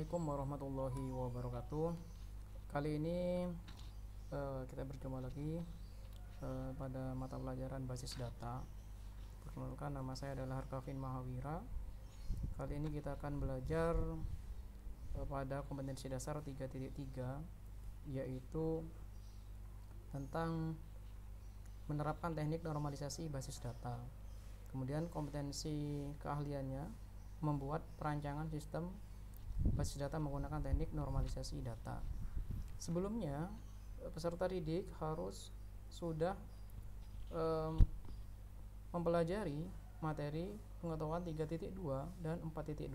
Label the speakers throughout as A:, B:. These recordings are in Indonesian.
A: Assalamualaikum warahmatullahi wabarakatuh. Kali ini kita berjumpa lagi pada mata pelajaran basis data. Perkenalkan, nama saya adalah Harkavin Mahawira. Kali ini kita akan belajar pada kompetensi dasar 3.3, yaitu tentang menerapkan teknik normalisasi basis data. Kemudian kompetensi keahliannya membuat perancangan sistem basis data menggunakan teknik normalisasi data. Sebelumnya, peserta didik harus sudah mempelajari materi pengetahuan 3.2 dan 4.2,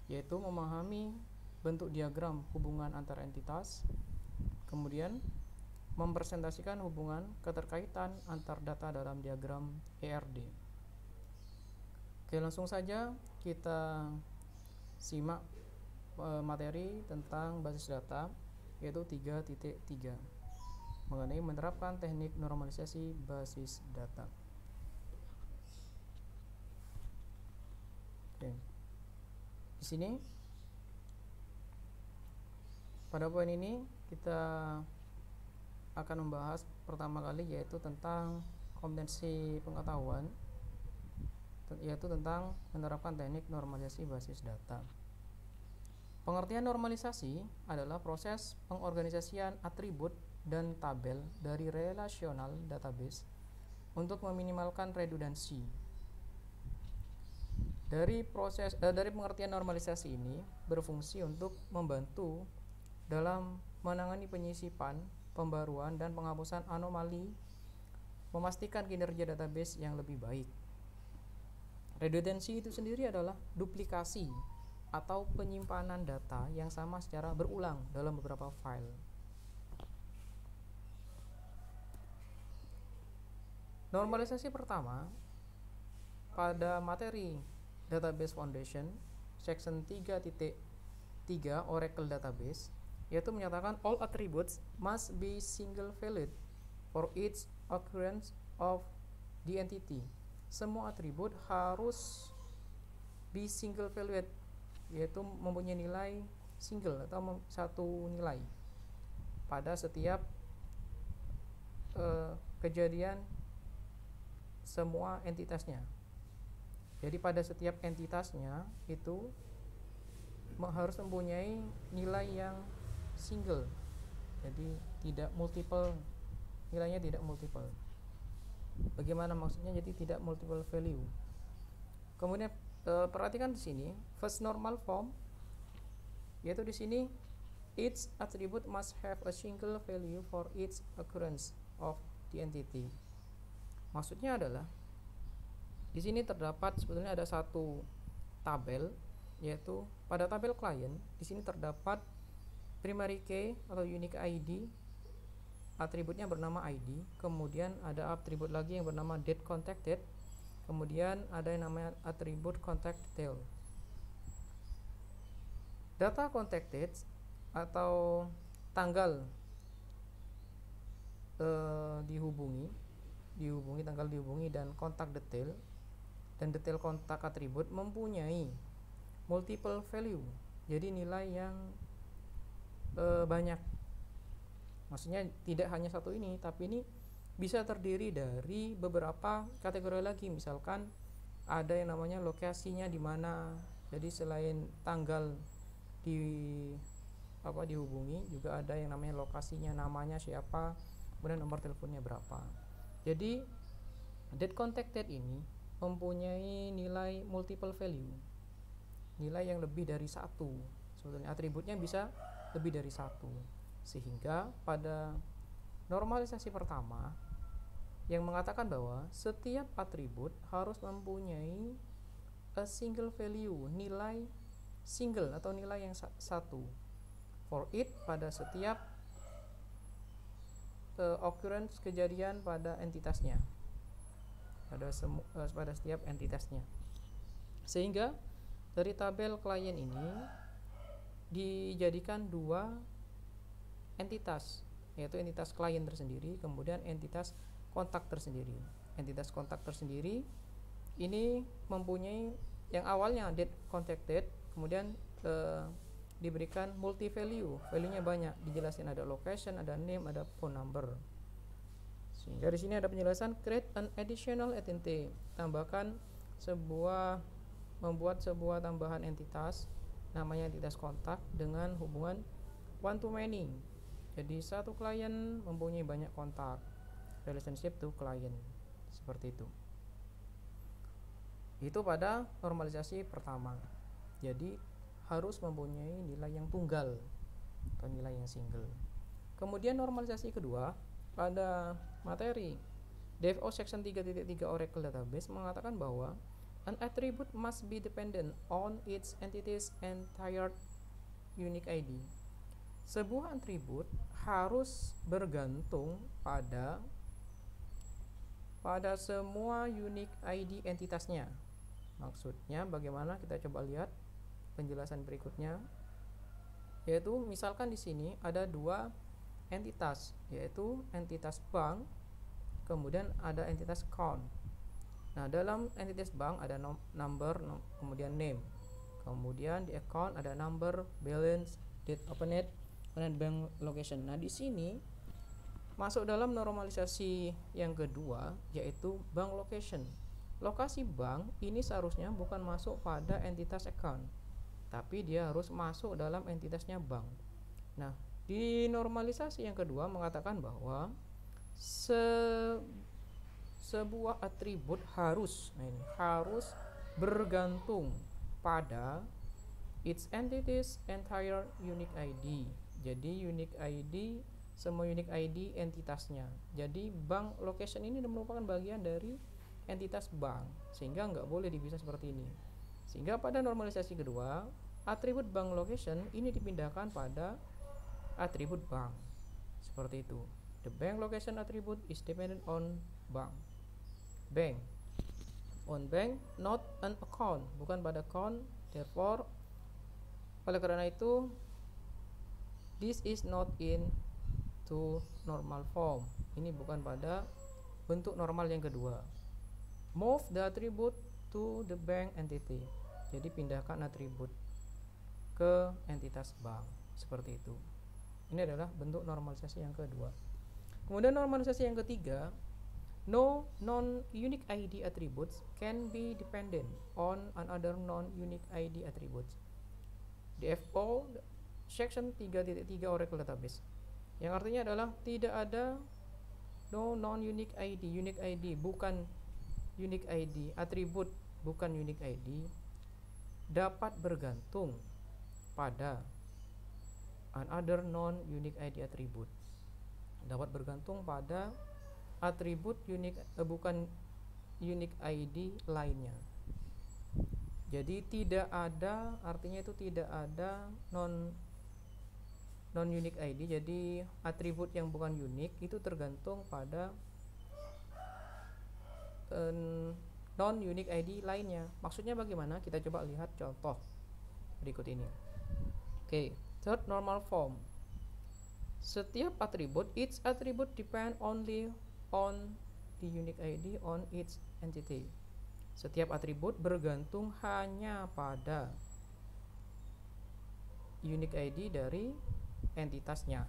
A: yaitu memahami bentuk diagram hubungan antar entitas, kemudian mempresentasikan hubungan keterkaitan antar data dalam diagram ERD. Oke, langsung saja kita simak materi tentang basis data, yaitu 3.3 mengenai menerapkan teknik normalisasi basis data. Oke. Di sini pada poin ini kita akan membahas pertama kali, yaitu tentang kompetensi pengetahuan, yaitu tentang menerapkan teknik normalisasi basis data. Pengertian normalisasi adalah proses pengorganisasian atribut dan tabel dari relational database untuk meminimalkan redundansi. Dari pengertian normalisasi ini berfungsi untuk membantu dalam menangani penyisipan, pembaruan, dan penghapusan anomali, memastikan kinerja database yang lebih baik. Redundansi itu sendiri adalah duplikasi atau penyimpanan data yang sama secara berulang dalam beberapa file. Normalisasi pertama pada materi Database Foundation section 3.3 Oracle Database, yaitu menyatakan all attributes must be single valued for each occurrence of the entity. Semua atribut harus be single valued, yaitu mempunyai nilai single atau satu nilai pada setiap kejadian semua entitasnya. Jadi pada setiap entitasnya itu harus mempunyai nilai yang single, jadi tidak multiple, nilainya tidak multiple. Bagaimana maksudnya? Jadi tidak multiple value. Kemudian perhatikan di sini first normal form, yaitu di sini each attribute must have a single value for each occurrence of the entity. Maksudnya adalah di sini terdapat sebetulnya ada satu tabel, yaitu pada tabel client di sini terdapat primary key atau unique ID, atributnya bernama ID, kemudian ada atribut lagi yang bernama date contacted, kemudian ada yang namanya atribut contact detail. Data contacted atau tanggal dihubungi, tanggal dihubungi, dan kontak detail dan detail kontak atribut mempunyai multiple value, jadi nilai yang banyak. Maksudnya tidak hanya satu ini, tapi ini bisa terdiri dari beberapa kategori lagi. Misalkan ada yang namanya lokasinya di mana, jadi selain tanggal dihubungi, juga ada yang namanya lokasinya, namanya siapa, kemudian nomor teleponnya berapa. Jadi date contacted ini mempunyai nilai multiple value, nilai yang lebih dari satu. Sebetulnya atributnya bisa lebih dari satu, sehingga pada normalisasi pertama yang mengatakan bahwa setiap atribut harus mempunyai a single value, nilai single atau nilai yang satu for it pada setiap occurrence kejadian pada entitasnya, pada setiap entitasnya. Sehingga dari tabel klien ini dijadikan dua entitas, yaitu entitas klien tersendiri, kemudian entitas kontak tersendiri. Entitas kontak tersendiri ini mempunyai yang awalnya date contacted, kemudian diberikan multi value, value-nya banyak, dijelasin ada location, ada name, ada phone number. Sehingga di sini ada penjelasan create an additional entity, membuat sebuah tambahan entitas, namanya entitas kontak dengan hubungan one to many. Jadi satu klien mempunyai banyak kontak, relationship to client, seperti itu. Itu pada normalisasi pertama. Jadi harus mempunyai nilai yang tunggal atau nilai yang single. Kemudian normalisasi kedua pada materi DFO section 3.3 Oracle Database mengatakan bahwa an attribute must be dependent on its entity's entire unique ID. Sebuah atribut harus bergantung pada semua unique ID entitasnya. Maksudnya bagaimana? Kita coba lihat penjelasan berikutnya, yaitu misalkan di sini ada dua entitas, yaitu entitas bank, kemudian ada entitas account. Nah, dalam entitas bank ada number, kemudian name, kemudian di account ada number, balance, date opened, dan bank location. Nah, di sini masuk dalam normalisasi yang kedua, yaitu bank location. Lokasi bank ini seharusnya bukan masuk pada entitas account, tapi dia harus masuk dalam entitasnya bank. Nah, di normalisasi yang kedua mengatakan bahwa sebuah atribut harus bergantung pada its entities entire unique ID. Jadi unique ID, semua unique ID entitasnya. Jadi bank location ini merupakan bagian dari entitas bank, sehingga nggak boleh dipisah seperti ini. Sehingga pada normalisasi kedua, atribut bank location ini dipindahkan pada atribut bank. Seperti itu. The bank location attribute is dependent on bank. On bank, not an account, bukan pada account. Therefore, oleh karena itu, this is not in to normal form. Ini bukan pada bentuk normal yang kedua. Move the attribute to the bank entity. Jadi pindahkan atribut ke entitas bank, seperti itu. Ini adalah bentuk normalisasi yang kedua. Kemudian normalisasi yang ketiga, no non-unique ID attributes can be dependent on another non-unique ID attributes. DFO section 3.3 Oracle Database, yang artinya adalah tidak ada no non-unique ID, unique ID bukan unique ID, atribut bukan unique ID dapat bergantung pada another non-unique ID attribute, dapat bergantung pada atribut bukan unique ID lainnya. Jadi tidak ada, artinya itu tidak ada non-unique ID. Jadi atribut yang bukan unik itu tergantung pada non-unique ID lainnya. Maksudnya bagaimana? Kita coba lihat contoh berikut ini. Oke, third normal form. Setiap atribut, each attribute depend only on the unique ID on its entity. Setiap atribut bergantung hanya pada unique ID dari entitasnya.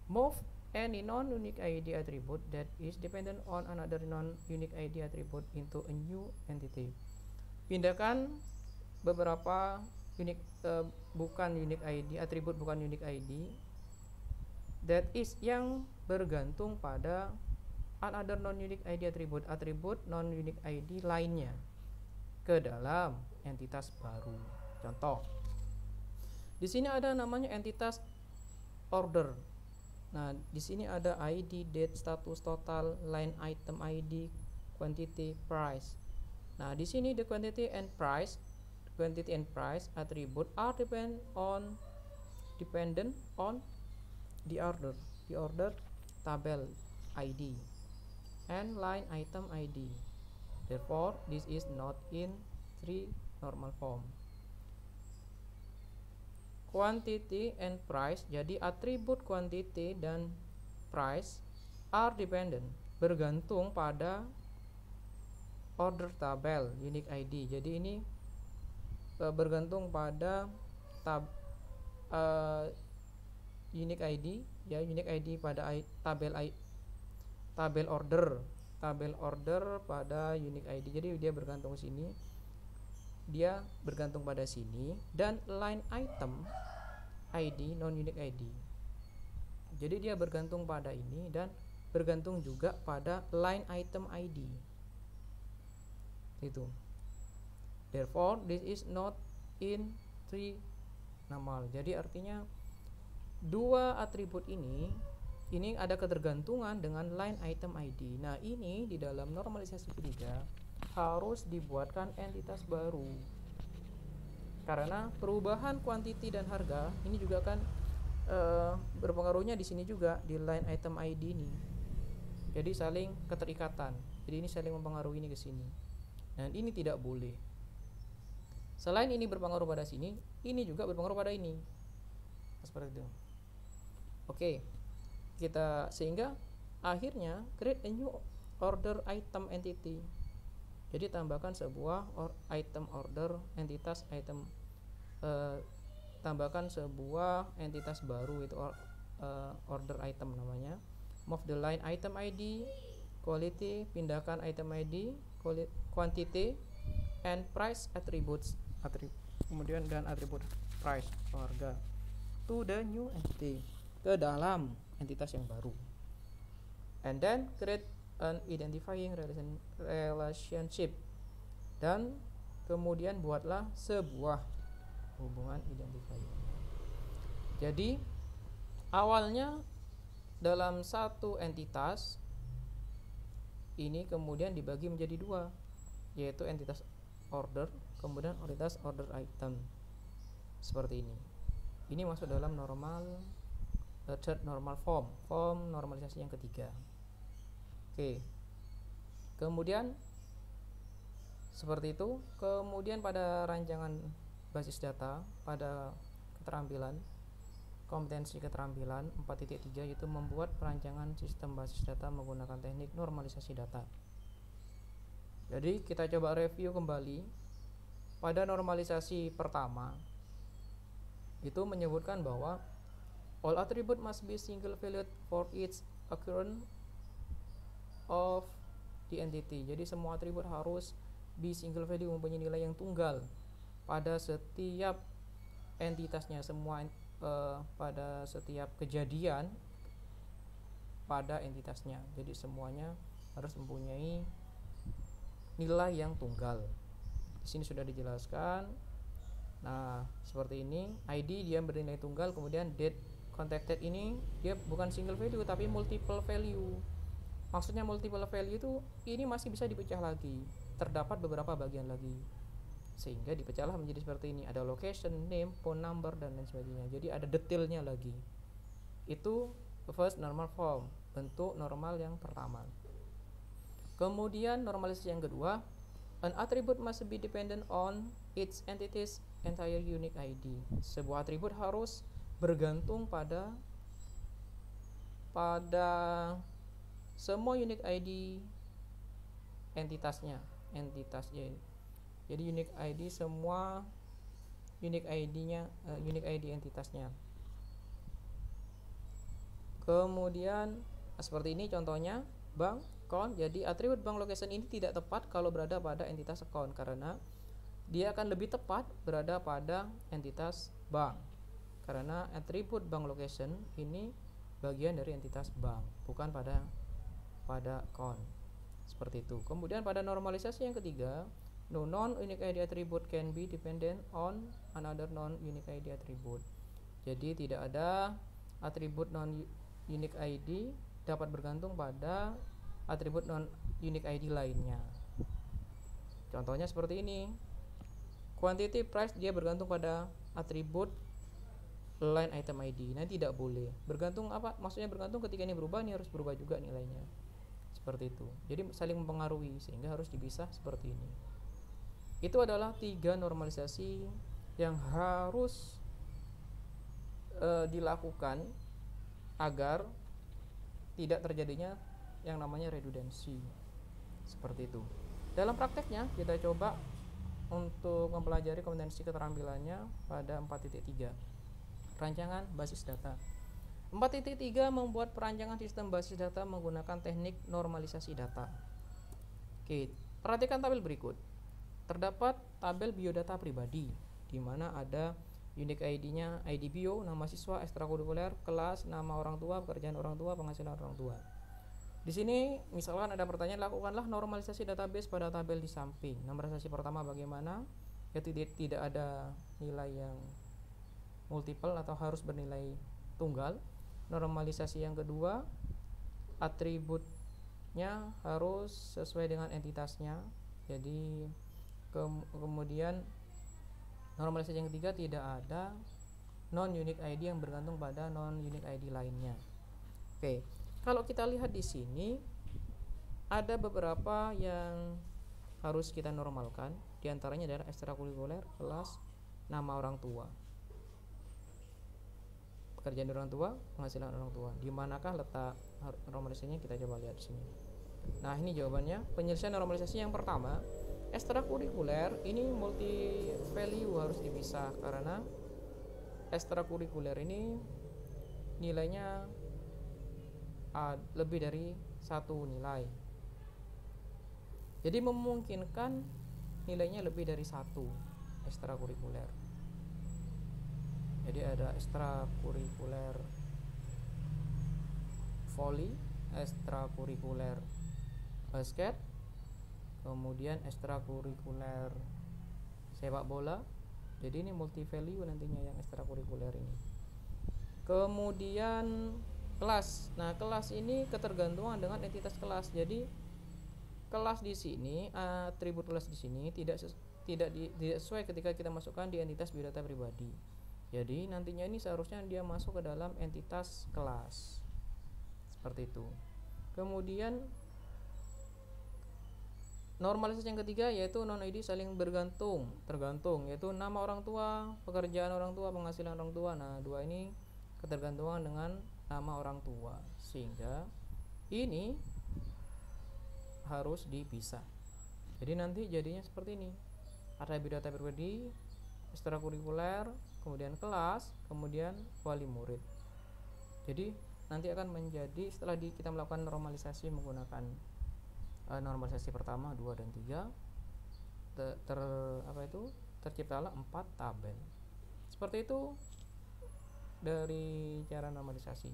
A: Move any non-unique ID attribute that is dependent on another non-unique ID attribute into a new entity. Pindahkan beberapa bukan unique ID, atribut bukan unique ID that is yang bergantung pada another non-unique ID atribut non-unique ID lainnya ke dalam entitas baru. Contoh, di sini ada namanya entitas order. Nah, di sini ada ID, date, status, total, line item ID, quantity, price. Nah, di sini the quantity and price attribute are dependent on the order tabel ID and line item ID. Therefore, this is not in 3 normal form. Quantity and price, jadi atribut quantity dan price are dependent, bergantung pada order tabel unique ID. Jadi ini bergantung pada uh, unique ID, ya, unique ID pada tabel order pada unique ID. Jadi dia bergantung sini, dia bergantung pada sini, dan line item ID non unique ID. Jadi dia bergantung pada ini dan bergantung juga pada line item ID. Itu. Therefore, this is not in tree normal. Jadi artinya dua atribut ini ada ketergantungan dengan line item ID. Nah, ini di dalam normalisasi ketiga harus dibuatkan entitas baru. Karena perubahan quantity dan harga ini juga kan berpengaruhnya di sini juga di line item ID ini. Jadi saling keterikatan. Jadi ini saling mempengaruhi ini ke sini. Dan ini tidak boleh. Selain ini berpengaruh pada sini, ini juga berpengaruh pada ini. Seperti itu. Oke. Kita sehingga akhirnya create a new order item entity. Jadi tambahkan sebuah item order entitas item, tambahkan sebuah entitas baru, itu order item namanya. Move the line item ID, quality, pindahkan item ID, quantity, and price attributes, kemudian dan atribut price, harga, to the new entity, ke dalam entitas yang baru. And then create an identifying relationship, dan kemudian buatlah sebuah hubungan identifying. Jadi awalnya dalam satu entitas ini kemudian dibagi menjadi dua, yaitu entitas order kemudian entitas order item, seperti ini. Ini masuk dalam third normal form normalisasi yang ketiga. Oke. Kemudian seperti itu. Kemudian pada rancangan basis data, pada keterampilan kompetensi keterampilan 4.3, yaitu membuat perancangan sistem basis data menggunakan teknik normalisasi data. Jadi kita coba review kembali. Pada normalisasi pertama itu menyebutkan bahwa all attribute must be single valued for each occurrence of the entity. Jadi semua atribut harus be single value, mempunyai nilai yang tunggal pada setiap entitasnya, pada setiap kejadian pada entitasnya. Jadi semuanya harus mempunyai nilai yang tunggal. Di sini sudah dijelaskan. Nah, seperti ini. ID dia bernilai tunggal, kemudian date contacted ini dia bukan single value tapi multiple value. Maksudnya multiple value itu ini masih bisa dipecah lagi. Terdapat beberapa bagian lagi. Sehingga dipecahlah menjadi seperti ini. Ada location, name, phone number, dan lain sebagainya. Jadi ada detailnya lagi. Itu first normal form, bentuk normal yang pertama. Kemudian normalisasi yang kedua, an attribute must be dependent on its entity's entire unique ID. Sebuah atribut harus bergantung pada semua unique ID entitasnya. Jadi unique ID semua unique ID-nya, unique ID entitasnya. Kemudian seperti ini contohnya, bank, account. Jadi atribut bank location ini tidak tepat kalau berada pada entitas account, karena dia akan lebih tepat berada pada entitas bank, karena atribut bank location ini bagian dari entitas bank, bukan pada account. Seperti itu. Kemudian pada normalisasi yang ketiga, no non-unique ID attribute can be dependent on another non-unique ID attribute. Jadi tidak ada atribut non-unique ID dapat bergantung pada atribut non-unique ID lainnya. Contohnya seperti ini. Quantity price dia bergantung pada atribut line item ID. Nah, tidak boleh. Bergantung apa? Maksudnya bergantung ketika ini berubah, ini harus berubah juga nilainya. Seperti itu. Jadi saling mempengaruhi, sehingga harus dipisah seperti ini. Itu adalah 3 normalisasi yang harus dilakukan agar tidak terjadinya yang namanya redundancy. Seperti itu. Dalam prakteknya kita coba untuk mempelajari kompetensi keterampilannya pada 4.3. Rancangan basis data. 4.3 membuat perancangan sistem basis data menggunakan teknik normalisasi data. Oke, perhatikan tabel berikut. Terdapat tabel biodata pribadi di mana ada unique ID-nya, ID bio, nama siswa, ekstrakurikuler, kelas, nama orang tua, pekerjaan orang tua, penghasilan orang tua. Di sini misalkan ada pertanyaan, lakukanlah normalisasi database pada tabel di samping. Normalisasi pertama bagaimana? Ya tidak ada nilai yang multiple atau harus bernilai tunggal. Normalisasi yang kedua, atributnya harus sesuai dengan entitasnya. Jadi kemudian normalisasi yang ketiga, tidak ada non-unique ID yang bergantung pada non-unique ID lainnya. Oke, kalau kita lihat di sini ada beberapa yang harus kita normalkan. Di antaranya adalah ekstrakurikuler, kelas, nama orang tua, pekerjaan orang tua, penghasilan orang tua. Di manakah letak normalisasinya? Kita coba lihat di sini. Nah, ini jawabannya. Penyelesaian normalisasi yang pertama, ekstrakurikuler ini multi value harus dipisah karena ekstrakurikuler ini nilainya lebih dari satu nilai. Jadi memungkinkan nilainya lebih dari satu ekstrakurikuler. Jadi ada ekstrakurikuler volley, ekstrakurikuler basket, kemudian ekstrakurikuler sepak bola. Jadi ini multi value nantinya yang ekstrakurikuler ini. Kemudian kelas. Nah, kelas ini ketergantungan dengan entitas kelas. Jadi kelas di sini, atribut kelas di sini tidak sesuai ketika kita masukkan di entitas biodata pribadi. Jadi nantinya ini seharusnya dia masuk ke dalam entitas kelas. Seperti itu. Kemudian normalisasi yang ketiga yaitu non-ID saling tergantung, yaitu nama orang tua, pekerjaan orang tua, penghasilan orang tua. Nah, dua ini ketergantungan dengan nama orang tua, sehingga ini harus dipisah. Jadi nanti jadinya seperti ini. Ada biodata pribadi, ekstrakurikuler, kemudian kelas, kemudian wali murid. Jadi nanti akan menjadi setelah kita melakukan normalisasi menggunakan normalisasi pertama, 2 dan 3 terciptalah 4 tabel. Seperti itu dari cara normalisasi.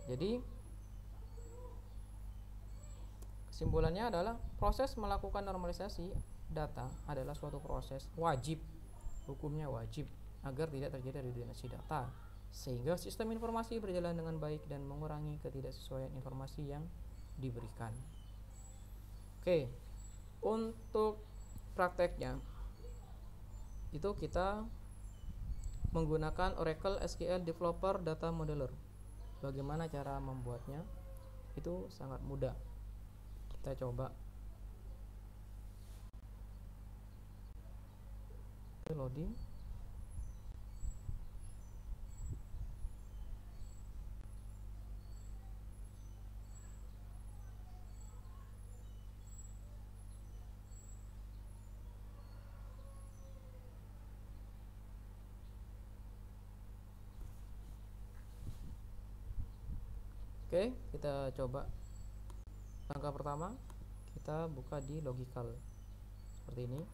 A: Jadi kesimpulannya adalah proses melakukan normalisasi data adalah suatu proses wajib, hukumnya wajib, agar tidak terjadi redundansi data, sehingga sistem informasi berjalan dengan baik dan mengurangi ketidaksesuaian informasi yang diberikan. Oke, untuk prakteknya itu kita menggunakan Oracle SQL Developer Data Modeler. Bagaimana cara membuatnya? Itu sangat mudah. Kita coba loading. Oke, kita coba. Langkah pertama, kita buka di logical seperti ini.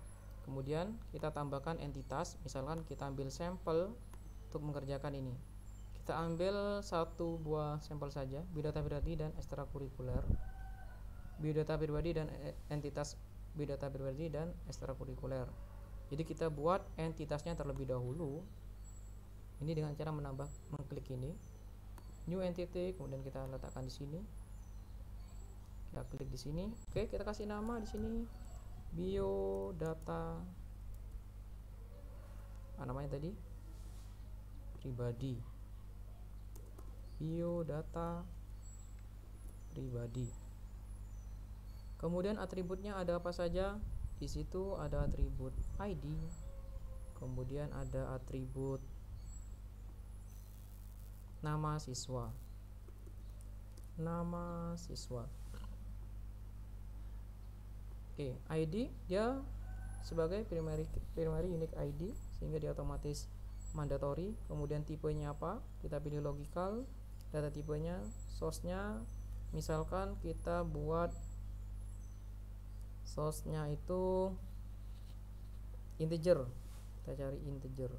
A: Kemudian kita tambahkan entitas. Misalkan kita ambil sampel untuk mengerjakan ini. Kita ambil satu buah sampel saja, biodata pribadi dan ekstrakurikuler, biodata pribadi dan entitas biodata pribadi dan ekstrakurikuler. Jadi kita buat entitasnya terlebih dahulu. Ini dengan cara mengklik ini, new entity, kemudian kita letakkan di sini. Kita klik di sini. Oke, kita kasih nama di sini biodata, namanya tadi pribadi, biodata pribadi. Kemudian atributnya ada apa saja? Di situ ada atribut ID, kemudian ada atribut nama siswa, Oke, ID dia sebagai primary unique ID, sehingga dia otomatis mandatory, kemudian tipenya apa, kita pilih logical, data tipenya, source-nya misalkan kita buat source-nya itu integer, kita cari integer.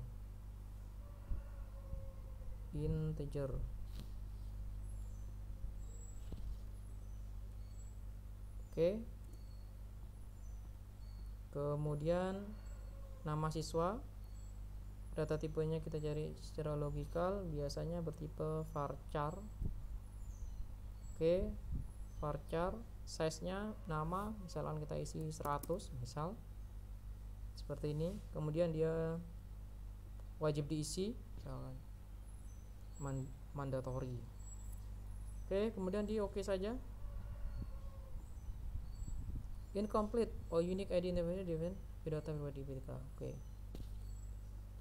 A: Oke. Kemudian nama siswa, data tipenya kita cari secara logikal, biasanya bertipe varchar. Oke, varchar, size-nya nama misalkan kita isi 100 misal seperti ini. Kemudian dia wajib diisi misalkan mandatory. Oke, kemudian di oke saja. Incomplete or unique ID never given data pribadi BTK. Oke.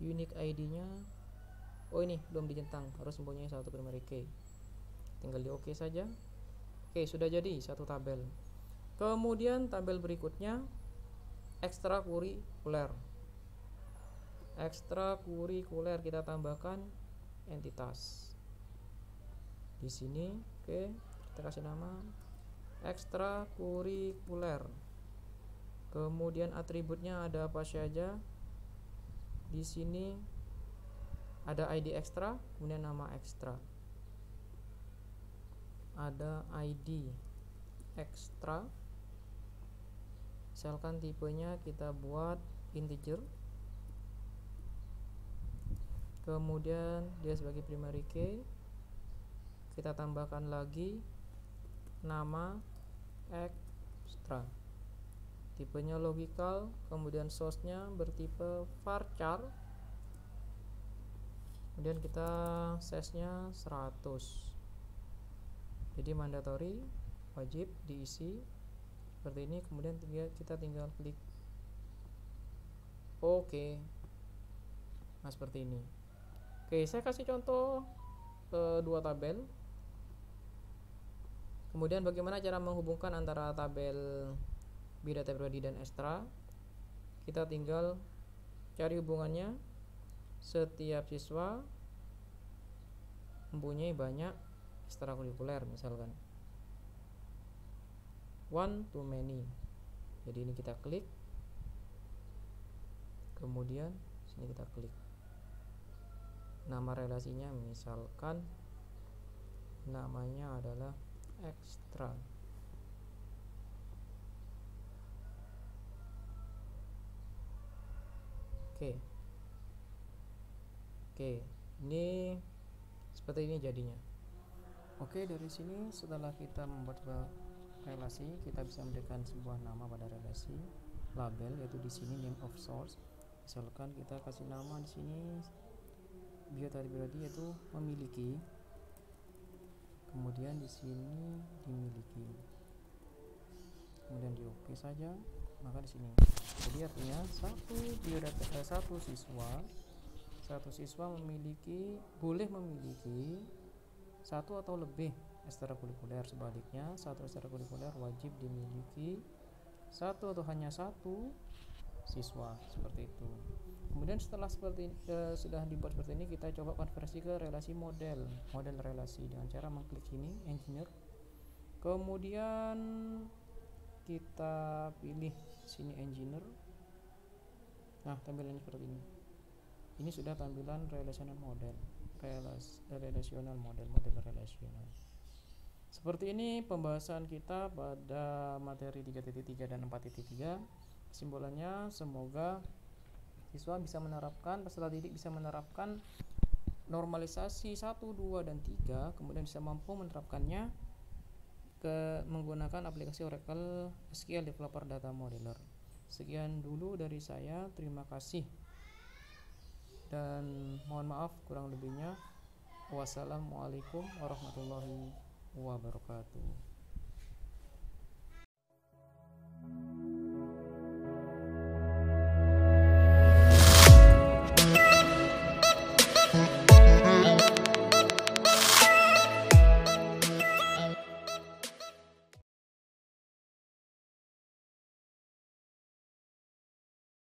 A: Unique ID-nya ini belum dicentang, harus mempunyai satu primary key. Tinggal di oke saja. Oke, sudah jadi satu tabel. Kemudian tabel berikutnya ekstrakurikuler. Ekstrakurikuler kita tambahkan entitas. Di sini, oke, kita kasih nama ekstrakurikuler. Kemudian atributnya ada apa saja? Di sini ada ID ekstra, kemudian nama ekstra. Ada ID ekstra. Misalkan tipenya kita buat integer. Kemudian dia sebagai primary key. Kita tambahkan lagi nama ekstra. Tipenya logical, kemudian source-nya bertipe varchar. Kemudian kita size-nya 100. Jadi mandatory, wajib diisi seperti ini. Kemudian kita tinggal klik oke. Nah, seperti ini. Oke, saya kasih contoh dua tabel. Kemudian bagaimana cara menghubungkan antara tabel bidata pribadi dan ekstra? Kita tinggal cari hubungannya. Setiap siswa mempunyai banyak ekstrakurikuler, misalkan one to many. Jadi ini kita klik, kemudian sini kita klik. Nama relasinya misalkan namanya adalah ekstra. Oke, ini seperti ini jadinya. Oke, dari sini setelah kita membuat relasi, kita bisa memberikan sebuah nama pada relasi, label, yaitu di sini name of source. Misalkan kita kasih nama di sini biota pribadi yaitu memiliki. Kemudian di sini dimiliki. Kemudian di oke saja, maka di sini. Jadi artinya satu siswa boleh memiliki satu atau lebih ekstrakurikuler. Sebaliknya, satu ekstrakurikuler wajib dimiliki satu atau hanya satu siswa, seperti itu. Kemudian setelah sudah dibuat seperti ini, kita coba konversi ke relasi model relasi dengan cara mengklik sini engineer. Kemudian kita pilih sini engineer. Nah, tampilannya seperti ini. Ini sudah tampilan relational model relasional. Seperti ini pembahasan kita pada materi 3.3 dan 4.3. Kesimpulannya, semoga siswa bisa menerapkan, peserta didik bisa menerapkan normalisasi 1, 2, dan 3, kemudian bisa mampu menerapkannya menggunakan aplikasi Oracle SQL Developer Data Modeler. Sekian dulu dari saya, terima kasih dan mohon maaf kurang lebihnya. Wassalamualaikum warahmatullahi wabarakatuh.